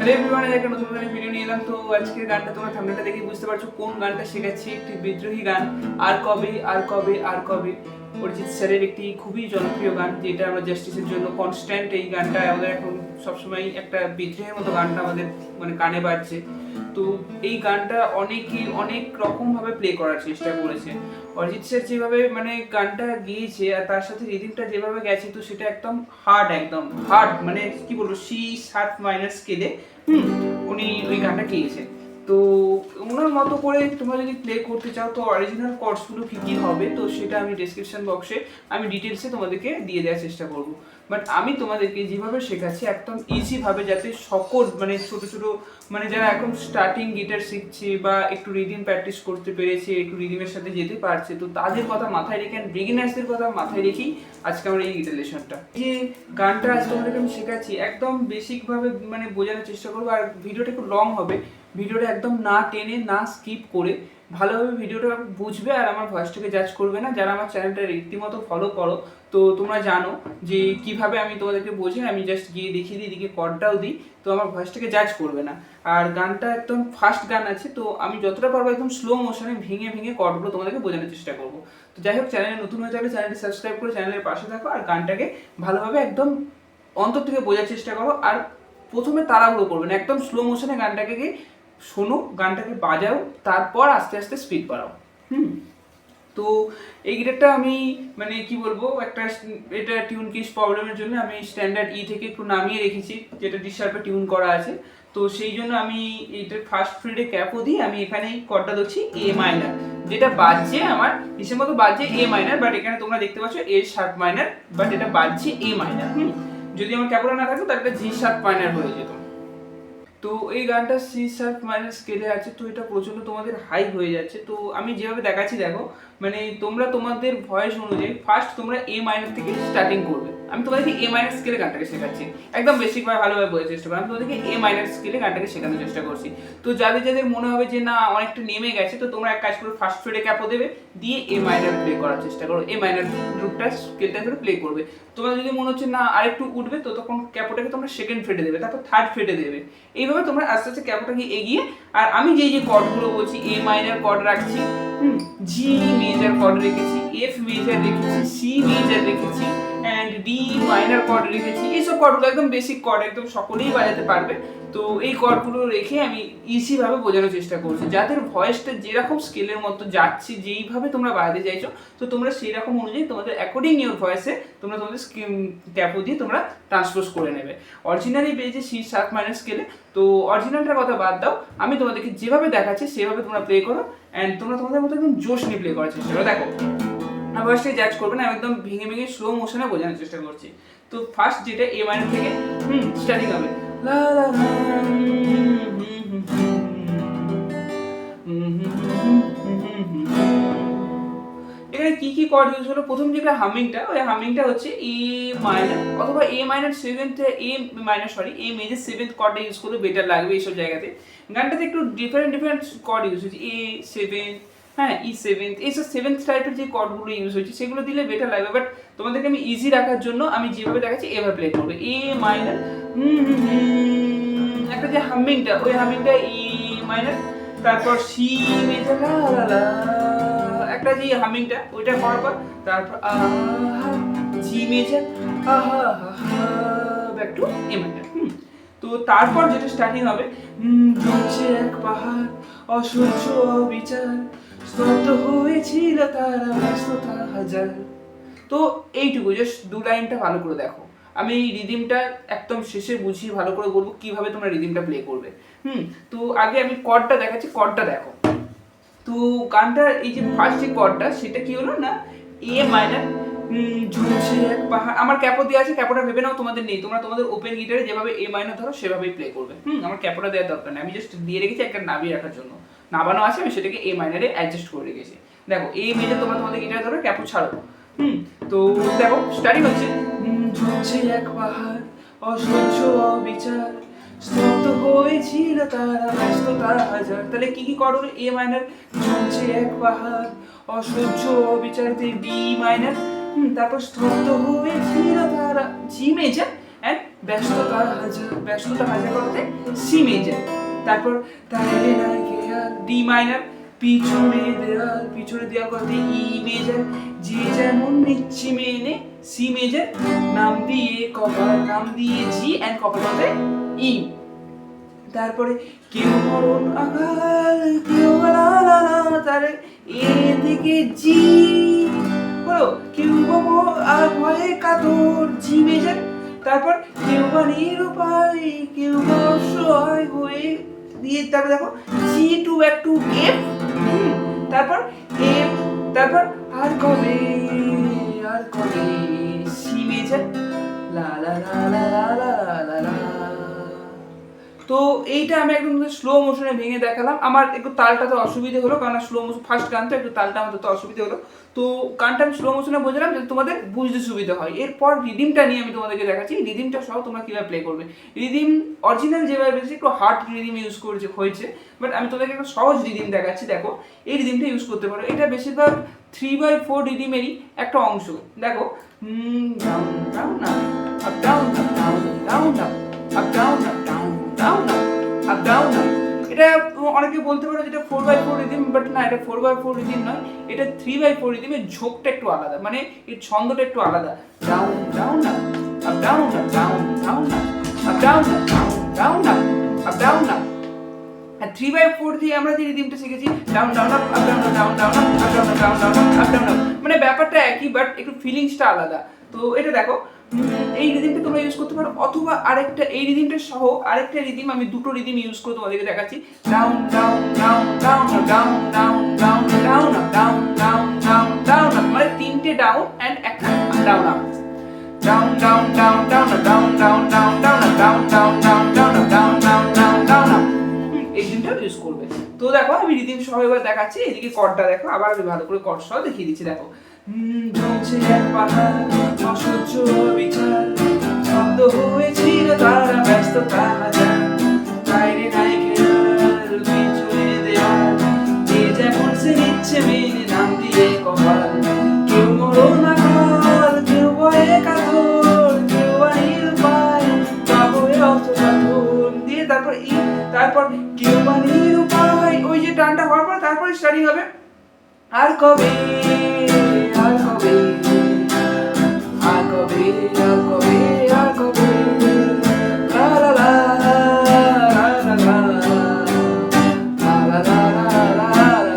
Hello everyone, একটা নতুন video নিয়ে এলাম। তো আজকের গানটা তোমরা থাম্বনেলটা দেখে বুঝতে পারছো কোন গানটা শেখাচ্ছি। একটি বিদ্রোহী গান, আর কবে আর কবে আর কবে, অরিজিৎ স্যারের একটি খুবই জনপ্রিয় গান, যেটা আমরা জাস্টিসের জন্য কনস্ট্যান্ট এই গানটা আমাদের এখন সবসময় একটা বিদ্রোহের মতো গানটা আমাদের মানে কানে বাজছে। তো এই গানটা অনেকেই অনেক রকমভাবে প্লে করার চেষ্টা করেছে। অরিজিৎ স্যার যেভাবে মানে গানটা গেয়েছে আর তার সাথে রিদিমটা যেভাবে গেছে, তো সেটা একদম হার্ড মানে কি বলবো, C♯ স্কেলে উনি ওই গানটা গেয়েছে। তো ওনার মতো করে তোমরা যদি প্লে করতে চাও, তো অরিজিনাল কর্ডসগুলো কী কী হবে, তো সেটা আমি ডেসক্রিপশন বক্সে আমি ডিটেলসে তোমাদেরকে দিয়ে দেওয়ার চেষ্টা করব। বাট আমি তোমাদেরকে যেভাবে শেখাচ্ছি একদম ইজিভাবে, যাতে সকল মানে ছোটো ছোটো মানে যারা এখন স্টার্টিং গিটার শিখছে বা একটু রিদিম প্র্যাকটিস করতে পেরেছে, একটু রিদিমের সাথে যেতে পারছে, তো তাদের কথা মাথায় রেখে বিগিনার্সদের কথা মাথায় রেখেই আজকে আমার এই গিটার লেসনটা, যে গানটা আজ তোমাদেরকে আমি শেখাচ্ছি একদম বেসিকভাবে মানে বোঝানোর চেষ্টা করবো। আর ভিডিওটা একটু লং হবে, ভিডিওটা একদম না টেনে না স্কিপ করে ভালোভাবে ভিডিওটা বুঝবে আর আমার ভয়েসটাকে জাজ করবে না। যারা আমার চ্যানেলটা রীতিমতো ফলো করো, তো তোমরা জানো যে কিভাবে আমি তোমাদেরকে বোঝাই, আমি জাস্ট গিয়ে দেখিয়ে দিই, এদিকে কর্ডটাও দিই, তো আমার ভয়েসটাকে জাজ করবে না। আর গানটা একদম ফাস্ট গান আছে, তো আমি যতটা পারবো একদম স্লো মোশনে ভেঙে ভেঙে কর্ডগুলো তোমাদেরকে বোঝানোর চেষ্টা করবো। তো যাই হোক, চ্যানেলে নতুন হয়ে থাকলে চ্যানেলটি সাবস্ক্রাইব করে চ্যানেলের পাশে থাকো আর গানটাকে ভালোভাবে একদম অন্তর থেকে বোঝার চেষ্টা করো। আর প্রথমে তাড়াহুড়ো করবে না, একদম স্লো মোশনে গানটাকে শোনো, গানটাকে বাজাও, তারপর আস্তে আস্তে স্পিড বাড়াও। তো এই গিটারটা আমি মানে কি বলবো, এটা টিউন কিস প্রবলেমের জন্য আমি স্ট্যান্ডার্ড থেকে একটু নামিয়ে রেখেছি, যেটা ডি শার্পে টিউন করা আছে। তো সেই জন্য আমি এইটার ফার্স্ট ফ্রেডে ক্যাপও দিই, আমি এখানে কর্ডটা ধরছি A-, যেটা বাজছে আমার হিসেব মতো বাজছে A-, বাট এখানে তোমরা দেখতে পাচ্ছ A♯, বাট এটা বাজছে A-। যদি আমার ক্যাপটা না থাকতো তাহলে এটা G♯ হয়ে যেত। তো এই গানটা C♯ স্কেলে আছে, তো এটা প্রচণ্ড তোমাদের হাই হয়ে যাচ্ছে। তো আমি যেভাবে দেখাচ্ছি দেখো, মানে তোমরা তোমাদের ভয়েস অনুযায়ী ফার্স্ট তোমরা A- থেকে স্টার্টিং করবে। আমি তোমাদেরকে A- স্কেলে গানটাকে শেখাচ্ছি, একদম বেসিকভাবে ভালোভাবে বোঝার চেষ্টা করো। আমি তোমাদেরকে A- স্কেলে গানটাকে শেখানোর চেষ্টা করছি। তো যাদের যাদের মনে হবে যে না অনেকটা নেমে গেছে, তো তোমরা এক কাজ করো, ফার্স্ট ফ্রেডে ক্যাপও দেবে, দিয়ে A- প্লে করার চেষ্টা করো, A- গ্রুপটা স্কেলটা ধরে প্লে করবে। তোমার যদি মনে হচ্ছে না আরেকটু উঠবে, তো তখন ক্যাপোটাকে তোমরা সেকেন্ড ফ্রেডে দেবে, তারপর থার্ড ফ্রেডে দেবে। এইভাবে তোমরা আস্তে আস্তে ক্যাপোটাকে এগিয়ে, আর আমি যে কর্ডগুলো বলছি, A- কর্ড রাখছি, জি মেজর কর্ড রেখেছি, এফ মেজর রেখেছি, সি মেজর রেখেছি, অ্যান্ড ডি মাইনর কর্ড রেখেছি। এইসব কর্ডগুলো একদম বেসিক কর্ড, একদম সকলেই বাজাতে পারবে। তো এই কর্ডগুলো রেখে আমি ইজিভাবে বোঝানোর চেষ্টা করছি, যাদের ভয়েসটা যেরকম স্কেলের মতো যাচ্ছে, যেইভাবে তোমরা বাজাতে চাইছো, তো তোমরা সেই রকম অনুযায়ী তোমাদের অ্যাকর্ডিং ইউর ভয়েসে তোমরা তোমাদের ক্যাপো দিয়ে তোমরা ট্রান্সপোজ করে নেবে। অরিজিনালি পেয়েছে C♯ স্কেলে। তো অরিজিনালটার কথা বাদ দাও, আমি তোমাদেরকে যেভাবে দেখাচ্ছি সেভাবে তোমরা প্লে করো, অ্যান্ড তোমরা তোমাদের মতো একদম জোশ নিয়ে প্লে করার চেষ্টা করো। দেখো আমার ভয়েসটাকে জাজ করবে না, আমি একদম ভেঙে ভেঙে স্লো মোশনে বোঝানোর চেষ্টা করছি। তো ফার্স্ট যেটা A- থেকে স্টার্টিং হবে, লা লা লা, এখানে কি কি কর্ড ইউজ হলো, প্রথম যেটা হামিংটা, ওই হামিংটা হচ্ছে A- অথবা A মেজর সেভেন্থ কর্ডটা ইউজ করলে বেটার লাগবে এইসব জায়গাতে। গানটাতে একটু ডিফারেন্ট কর্ড ইউজ হচ্ছে, A7, হ্যাঁ E7, এইসব সেভেন্থ টাইপের যে কর্ডগুলো ইউজ হচ্ছে সেগুলো দিলে বেটার লাগবে। বাট তোমাদেরকে আমি ইজি রাখার জন্য আমি যেভাবে দেখাচ্ছি এভাবে প্লে করবে, A-, একটা যে হামিংটা, ওই হামিংটা E-, তারপর সি মেজর লা লা লা, একটা যে হামিংটা ওইটা করার পর তারপর জি মেজর ব্যাক টু A-। তো তারপর যেটা স্টার্টিং হবে, ঝুলছে এক পাহাড় অসহ্য অবিচার, স্তব্ধ হয়েছিল তারা ব্যস্ততা হাজার। তো এইটুকু, জাস্ট দু লাইনটা ভালো করে দেখো। আমি এই রিদিমটা একদম শেষে বুঝিয়ে ভালো করে বলবো কিভাবে তোমরা রিদিমটা প্লে করবে। তো আগে আমি কর্ডটা দেখাচ্ছি, কর্ডটা দেখো। তো গানটার এই যে ফার্স্ট যে কর্ডটা, সেটা কি হলো না A-, ঝুলছে এক পাহাড়। আমার ক্যাপো দেওয়া আছে, ক্যাপোটা ভেবে নাও তোমাদের নেই, তোমরা তোমাদের ওপেন গিটারে যেভাবে A- ধরো সেভাবেই প্লে করবে। আমার ক্যাপোটা দেওয়ার দরকার নেই, আমি জাস্ট দিয়ে রেখেছি একটা নামিয়ে রাখার জন্য, নামানো আছে, আমি সেটাকে A- অ্যাডজাস্ট করে রেখেছি। দেখো A মেজর তোমরা তোমাদের গিটারে ধরো, ক্যাপো ছাড়ো। তো দেখো স্টার্টিং হচ্ছে, ঝুলছে এক পাহাড় অসহ্য অবিচার, স্তব্ধ হয়েছিল তারা ব্যস্ততা হাজার। তাহলে কি কি কর্ড হলো, A-, ঝুলছে এক পাহাড় অসহ্য অবিচার, D-, তারপর স্তব্ধ হয়েছিল তারা, G মেজর অ্যান্ড ব্যস্ততা হাজার করতে সি মেজর। তারপর তাইরে নাইকে আর ডি মাইনার, পিছনে দেয়াল করতে ই মেজর, যে যেমন নিচ্ছি মেনে সি মেজর, নাম দিয়ে জি এন্ড কপাল করতে ই। তারপরে কেউ মরণ আকাল কেউ তারে এ থেকে জি বলো, কেউ আর ভয়ে কাতর জি মেজর। তারপর কেউ বা নিরুপায় কেউ বা অসহায় হয়ে দিয়ে, তারপর দেখো জি টু একটু এফ, তারপর এফ, তারপর আর কবে সি মেজর, লা লা লা লা লা লা লা। তো এইটা আমি একদম স্লো মোশনে ভেঙে দেখালাম। আমার একটু তালটা তো অসুবিধে হলো, কারণ স্লো মোশন ফার্স্ট গান তো একটু তালটা আমার তো অসুবিধে হলো। তো গানটা আমি স্লো মোশনে বোঝালাম যাতে তোমাদের বুঝতে সুবিধা হয়। এরপর রিদিমটা নিয়ে আমি তোমাদেরকে দেখাচ্ছি, রিদিমটা সহ তোমরা কীভাবে প্লে করবে। রিদিম অরিজিনাল যেভাবে বেশি একটু হার্ড রিদিম ইউজ হয়েছে, বাট আমি তোমাদেরকে একটা সহজ রিদিম দেখাচ্ছি। দেখো এই রিদিমটা ইউজ করতে পারো, এটা বেশিরভাগ 3/4 রিদিমেরই একটা অংশ। দেখো down down up down down down up down down down up down. এটা অনেকে বলতে পারো যেটা 4/4 রিদিম, বাট না, এটা 4/4 রিদিম নয়, এটা 3/4 রিদিমের ঝোঁকটা একটু আলাদা, মানে এর ছন্দটা একটু আলাদা। Down down up down down down up down down down up down. আর 3/4 দিয়ে আমরা যে রিদিমটা শিখেছি down down up down down down up down down down up down, মানে ব্যাপারটা একই বাট একটু ফিলিংসটা আলাদা। তো এটা দেখো এই রিদিমটা তোমরা ইউজ করতে পারো, অথবা আরেকটা এই রিদিমটা সহ আরেকটা রিদিম, আমি দুটো রিদিম ইউজ করে তোমাদেরকে দেখাচ্ছি। Down down down down down down down down down down down down, মানে তিনটে ডাউন এন্ড একটা down up. Down down down down down down down down down down down down down down down down up, এই রিদিমটা use করবে। তো দেখো আমি rhythm সহ এবার দেখাচ্ছি। এদিকে কর্ডটা দেখো, আবার আমি ভালো করে কর্ড সহ দেখিয়ে দিচ্ছি। দেখো ঝুলছে এক পাতা অসহ্য বিচার, শব্দ হয়েছিল তারা ব্যস্ততা হাজার, বাইরে নাই খেয়াল পিছনে দেয়াল, যে যেমন সে নিচ্ছে মেনে নাম দিয়ে কপাল, কেউ মরণ আকাল কেউ ভয়ে কাতর, কেউ আনির উপায় তা হয়ে অসহায় দিয়ে, তারপর কেউ আনির উপায়, ওই যে টানটা হওয়ার পর তারপরে স্টার্টিং হবে আর কবে আর কবে আর কবে আর কবে আর কবে লা লা লা লা লা লা লা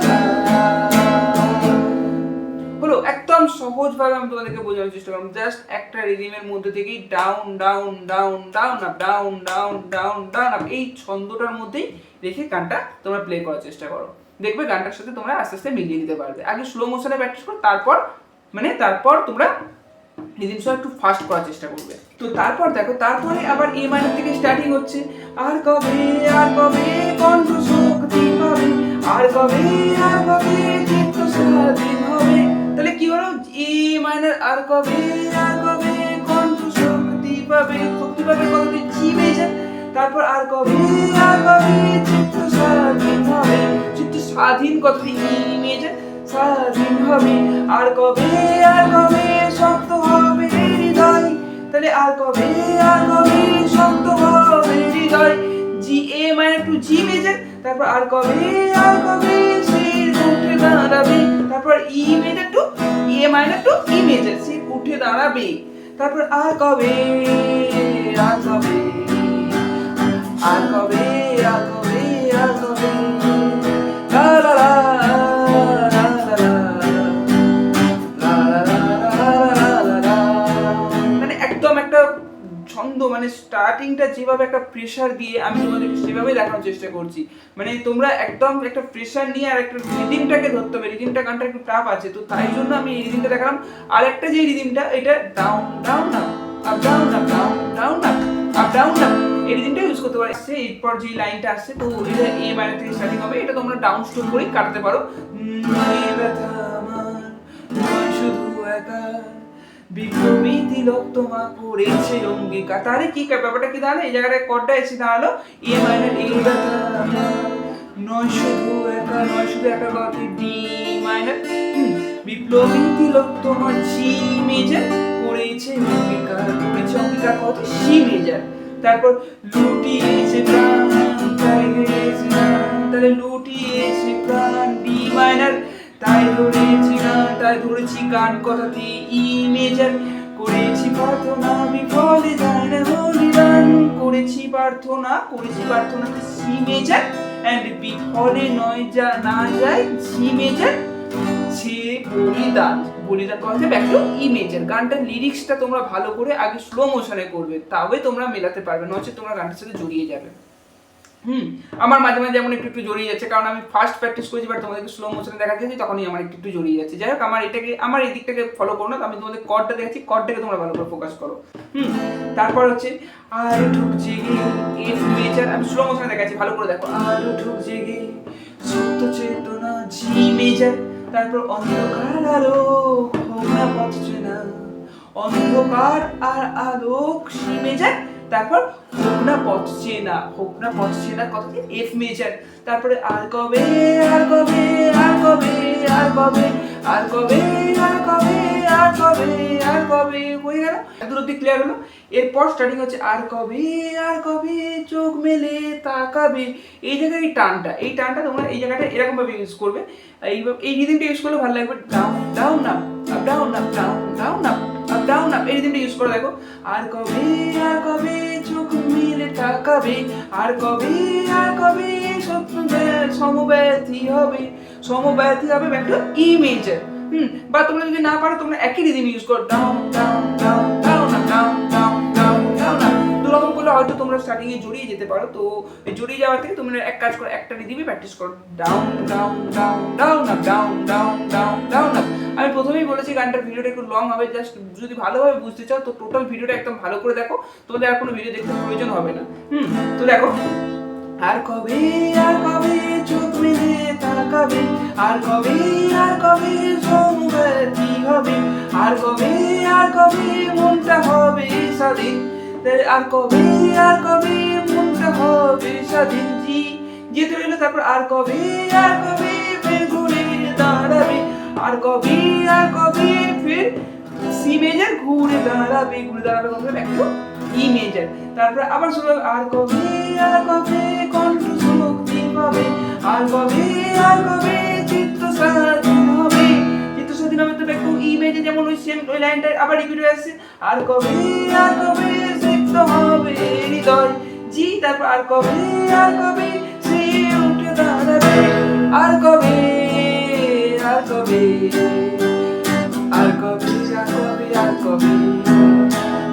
লা। হলো একদম সহজভাবে আমি তোমাদেরকে বোঝানোর চেষ্টা করলাম। জাস্ট একটা রিদিমের মধ্যে থেকেই down down down down up down down down down up, এই ছন্দটার মধ্যেই রেখে গানটা তোমরা প্লে করার চেষ্টা করো। দেখবে গানটার সাথে তোমরা আস্তে আস্তে মিলিয়ে দিতে পারবে। আগে স্লো মোশনে প্র্যাকটিস করো, তারপর তোমরা রিদিম সহ একটু ফাস্ট করার চেষ্টা করবে। তো তারপর দেখো, তারপরে আবার এ মাইনর থেকে স্টার্টিং হচ্ছে আর কবে কণ্ঠ শক্তি পাবে, আর কবে চিত্ত স্বাধীন হবে। তাহলে কি হলো, এ মাইনর আর কবে কণ্ঠ শক্তি পাবে কতটি জি মেজর, তারপর আর কবে চিত্ত স্বাধীন হবে, চিত্ত স্বাধীন কতটি ই মেজর স্বাধীন হবে, আর কবে শক্ত হবে হৃদয়, তাহলে আর কবে শক্ত হবে হৃদয়, জি এ মাইনার টু জি মেজর, তারপর আর কবে শির উঠে দাঁড়াবে, তারপর ই মেজর টু এ মাইনার টু ই মেজর, শির উঠে দাঁড়াবে, তারপর আর কবে লা লা লা ছন্দ, মানে স্টার্টিংটা যেভাবে একটা প্রেসার দিয়ে আমি তোমাদেরকে সেভাবেই দেখানোর চেষ্টা করছি। মানে তোমরা একদম একটা প্রেসার নিয়ে আর একটা রিদিমটাকে ধরতে হবে। রিদিমটা গানটা একটু টাফ আছে, তো তাই জন্য আমি এই রিদিমটা দেখালাম। আর একটা যে রিদিমটা, এটা down down up down up down down up down up, এই রিদিমটা ইউজ করতে পারো। এরপর যে লাইনটা আসছে, তো এটা এ মাইনর থেকে স্টার্টিং হবে, এটা তোমরা ডাউন স্টোন করেই কাটতে পারো। ব্যথা আমার শুধু একা বিপ্লবী তিলক তোমা করেছে অঙ্গীকার, তাহলে কি ব্যাপারটা কি দাঁড়ালো, এই জায়গাটায় কর্ডটা এসে দাঁড়ালো এ মাইনর, এ ব্যথা নয় শুধু একা গতি ডি মাইনর, বিপ্লবী তিলক তোমার জি মেজর করেছে অঙ্গীকার কত সি মেজার, তারপর লুটিয়েছে প্রাণ তাই গেয়েছে গান, তাহলে লুটিয়েছে প্রাণ ডি মাইনার, তাই ধরেছি গান কথাতে ই মেজার, করেছি প্রার্থনা বিফলে যায় না বলিদান, করেছি প্রার্থনাতে সি মেজার এন্ড বিফলে নয় না যায় সি মেজার, সে বলিদান করতে ব্যাক টু ই মেজার। গানটার লিরিক্সটা তোমরা ভালো করে আগে স্লো মোশনে করবে, তবে তোমরা মেলাতে পারবে, নচেত তোমরা গানটার সাথে জড়িয়ে যাবে। আমার মাঝে মাঝে যেমন একটু জড়িয়ে যাচ্ছে, কারণ আমি ফার্স্ট প্র্যাকটিস করেছি, বাট তোমাদেরকে স্লো মোশনে দেখা যাচ্ছে, তখনই আমার একটু জড়িয়ে যাচ্ছে। যাই হোক, আমার এই দিকটাকে ফলো করো না, আমি তোমাদের কর্ডটা দেখাচ্ছি, কর্ডটাকে তোমরা ভালো করে ফোকাস করো। তারপর হচ্ছে আর ঢুক জেগে এফ মেজার, আমি স্লো মোশনে দেখাচ্ছি, ভালো করে দেখো। আর ঢুক জেগে সুপ্ত চেতনা জি মেজার, তারপর অন্ধকার আলোক হোক না পথ চেনা, অন্ধকার আর আলোক সি মেজার, তারপর হোক না পথ চেনা কথাটি এফ মেজার, তারপরে আর কবে আর কবে আর কবে আর কবে আর কবে আর কবে আর কবে আর কবে হয়ে গেল, এত অব্দি ক্লিয়ার হলো। এরপর স্টার্টিং হচ্ছে আর কবে চোখ মেলে তাকাবে, এই জায়গায় এই টানটা তোমরা এই জায়গাটা এরকম ভাবে ইউজ করবে, এই রিদিমটা ইউজ করলে ভালো লাগবে। Down down up up down up down down up up down up, এই রিদিমটা ইউজ করে দেখো। আর কবে চোখ মেলে তাকাবে, আর কবে সমব্যথী হবে ব্যাক টু ই মেজর। বা তোমরা যদি না পারো তোমরা একই রিদিম ইউজ করো, down down down down up down down down down up, দুরকম করলে হয়তো তোমরা স্টার্টিং এ জড়িয়ে যেতে পারো। তো জড়িয়ে যাওয়ার থেকে তোমরা এক কাজ করো, একটা রিদিমে প্র্যাকটিস করো, down down down down up down down down down up. আমি প্রথমেই বলেছি গানটার ভিডিওটা একটু লং হবে, জাস্ট যদি ভালোভাবে বুঝতে চাও তো টোটাল ভিডিওটা একদম ভালো করে দেখো, তোমাদের আর কোনো ভিডিও দেখতে প্রয়োজন হবে না। তো দেখো, আর কবে চোখ মেলে তাকাবে, আর কবে সমব্যথী হবে, আর কবে মনটা হবে স্বাধীন, আর কবে মনটা হবে স্বাধীন জি যেতে রইলো। তারপর আর কবে ফের ঘুরে দাঁড়াবে, আর কবে ফের সি মেজার ঘুরে দাঁড়াবে একটু ই মেজার, তারপর আবার শুরু আর কবে কণ্ঠ শক্তি পাবে, আর কবে চিত্ত স্বাধীন হবে তো একটু ই মেজার, যেমন ওই সেম ওই লাইনটা আবার রিপিট হয়ে আসছে, আর কবে সিক্ত হবে হৃদয় জি, তারপর আর কবে সে উঠে দাঁড়াবে, আর কবে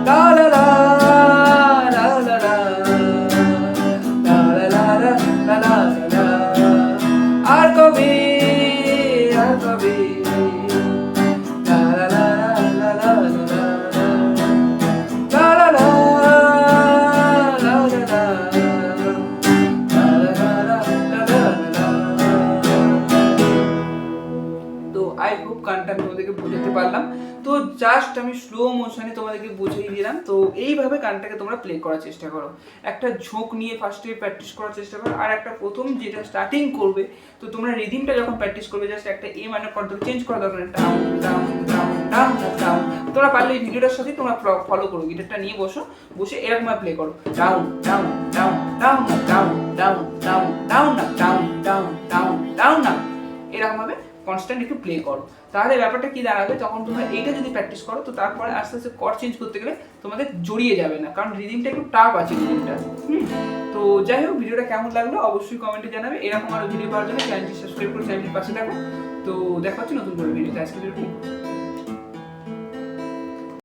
লা লা লা লা লা লা লা লা লা লা লা লা, আর কবে লা লা লা লা লা লা লা লা লা লা গানটা আমি তোমাদেরকে বোঝাতে পারলাম। তো জাস্ট আমি স্লো মোশনে তোমাদেরকে বুঝিয়ে দিলাম। তো এইভাবে গানটাকে তোমরা প্লে করার চেষ্টা করো, একটা ঝোঁক নিয়ে ফার্স্টে প্র্যাকটিস করার চেষ্টা করো। আর একটা প্রথম যেটা স্টার্টিং করবে, তো তোমরা রিদিমটা যখন প্র্যাকটিস করবে জাস্ট একটা এ মাইনর কর্ড চেঞ্জ করা দরকার, down down down down down. তোমরা পারলে এই ভিডিওটার সাথে তোমরা ফলো করো, গিটারটা নিয়ে বসে এরকম প্লে করো, down down down down down down down down down down down down down, এরকম ভাবে কনস্ট্যান্ট একটু প্লে করো। তাহলে ব্যাপারটা কি দাঁড়াবে, তখন তোমরা এইটা যদি প্র্যাকটিস করো তো তারপরে আস্তে আস্তে কর্ড চেঞ্জ করতে গেলে তোমাদের জড়িয়ে যাবে না, কারণ রিদিমটা একটু টাফ আছে রিদিমটা। তো যাই হোক, ভিডিওটা কেমন লাগলো অবশ্যই কমেন্টে জানাবে। এরকম আরো ভিডিও পাওয়ার জন্য চ্যানেলটি সাবস্ক্রাইব করে চ্যানেলটির পাশে থাকো। তো দেখা হচ্ছে নতুন করে ভিডিওতে। আজকে ভিডিওটি